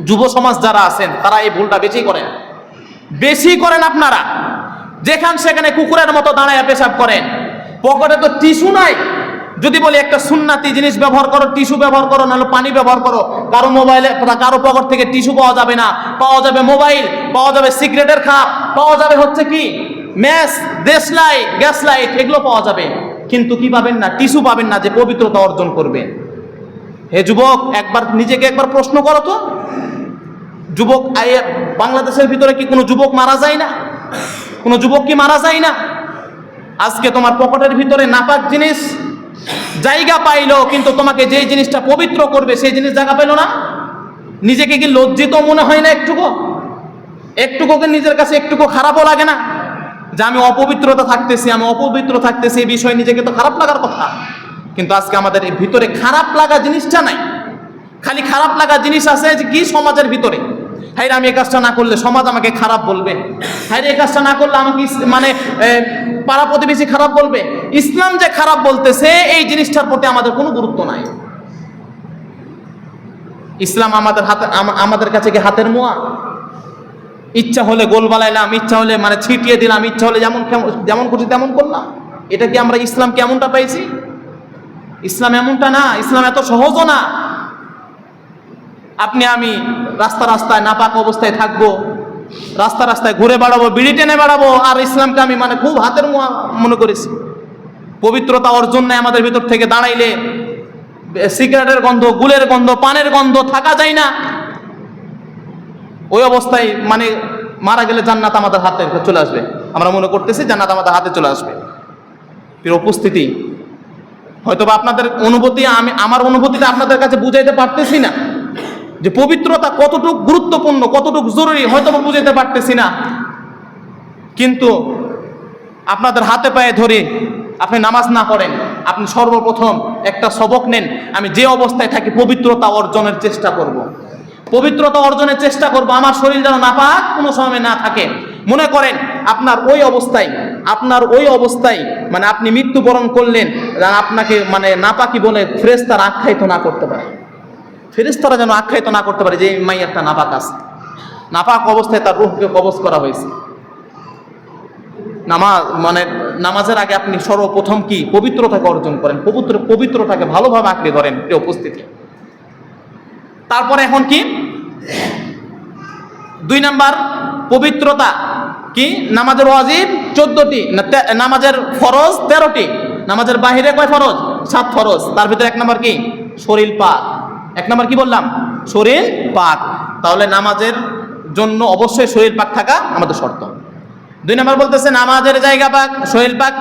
যুব সমাজ যারা আছেন তারা এই ভুলটা বেশি করেন আপনারা। যেখান সেখানে কুকুরের মতো দাঁড়ায় পেশাব করেন, পকেটে তো টিস্যু নাই। যদি বলি একটা সুন্নাতি জিনিস ব্যবহার করো, টিস্যু ব্যবহার করো, নাহলে পানি ব্যবহার করো, কারো মোবাইলে কারো পকেট থেকে টিস্যু পাওয়া যাবে না, পাওয়া যাবে মোবাইল, পাওয়া যাবে সিগারেটের খাপ, পাওয়া যাবে হচ্ছে কি ম্যাচ, দেশলাই, গ্যাস লাইট, এগুলো পাওয়া যাবে। কিন্তু কি পাবেন না? টিস্যু পাবেন না যে পবিত্রতা অর্জন করবে। হে যুবক, নিজেকে একবার প্রশ্ন করো তো, যুবক বাংলাদেশের ভিতরে কি কোনো যুবক মারা যায় না? কোনো যুবক কি মারা যায় না? আজকে তোমার পকেটের ভিতরে নাপাক জিনিস জায়গা পাইলো, কিন্তু তোমাকে যেই জিনিসটা পবিত্র করবে সেই জিনিস জায়গা পেল না। নিজেকে কি লজ্জিত মনে হয় না? একটুকু নিজের কাছে একটুকু খারাপও লাগে না যে আমি অপবিত্র থাকতেছি, এই বিষয়ে নিজেকে তো খারাপ লাগার কথা। কিন্তু আজকে আমাদের এই ভিতরে খারাপ লাগা জিনিসটা নাই। খালি খারাপ লাগা জিনিস আছে যে কি সমাজের ভিতরে, হ্যাঁ আমি এই কাজটা না করলে সমাজ আমাকে খারাপ বলবে, হ্যাঁ এই কাজটা না করলে আমাকে মানে পাড়া প্রতিবেশী খারাপ বলবে। ইসলাম যে খারাপ বলতেছে এই জিনিসটার প্রতি আমাদের কোনো গুরুত্ব নাই। ইসলাম আমাদের কাছে কি হাতের মোয়া? ইচ্ছা হলে গোল বানাইলাম, ইচ্ছা হলে মানে ছিটিয়ে দিলাম, ইচ্ছা হলে যেমন খুশি তেমন করলাম। এটা কি আমরা ইসলাম কেমনটা পাইছি? ইসলাম এমনটা না, ইসলাম এত সহজও না। আমি রাস্তায় নাপাক অবস্থায় থাকবো, রাস্তায় ঘুরে বেড়াবো, বিড়ি টেনে বেড়াবো, আর ইসলামকে আমি মানে খুব হাতের মোয়া মনে করেছি। পবিত্রতা অর্জন নেই আমাদের ভিতর থেকে। দাঁড়াইলে সিগারেটের গন্ধ, গুলের গন্ধ, পানের গন্ধ, থাকা যায় না। ওই অবস্থায় মানে মারা গেলে জান্নাত আমাদের হাতে চলে আসবে, আমরা মনে করতেছি জান্নাত আমাদের হাতে চলে আসবে। উপস্থিতি হয়তো বা আপনাদের অনুভূতি, আমার অনুভূতিটা আপনাদের কাছে বুঝাইতে পারতেছি না যে পবিত্রতা কতটুকু গুরুত্বপূর্ণ, কতটুকু জরুরি, হয়তো বা বুঝাইতে পারতেছি না। কিন্তু আপনাদের হাতে পায়ে ধরে আপনি নামাজ না পড়েন, আপনি সর্বপ্রথম একটা সবক নেন, আমি যে অবস্থায় থাকি পবিত্রতা অর্জনের চেষ্টা করব। পবিত্রতা অর্জনের চেষ্টা করব, আমার শরীর যেন নাপাক কোনো সময় না থাকে। মনে করেন আপনার ওই অবস্থায় মানে আপনি মৃত্যুবরণ করলেন, আপনাকে মানে নাপাকি বলে ফেরেশতারা আখ্যায়িত না করতে পারে, ফেরেশতারা যেন আখ্যায়িত না করতে পারে যে এই মাইয়াটা নাপাক আছে, নাপাক অবস্থায় তার রূহকে কবজ করা হয়েছে। নামাজের আগে আপনি সর্বপ্রথম কি পবিত্রতাকে অর্জন করেন, পবিত্রতাকে ভালোভাবে আঁকড়ে ধরেন। উপস্থিতি তারপরে এখন কি 2 নাম্বার পবিত্রতা কি? নামাজের ওয়াজিব 14টি, নামাজের ফরজ 13টি, নামাজের বাহিরে কয় ফরজ? 7 ফরজ। তার ভিতরে 1 নাম্বার কি? শরীর পাক। 1 নাম্বার কি বললাম? শরীর পাক। তাহলে নামাজের জন্য অবশ্যই শরীর পাক থাকা আমাদের শর্ত। 2 নাম্বার বলতেছে নামাজের জায়গা পাক, শরীর পাক।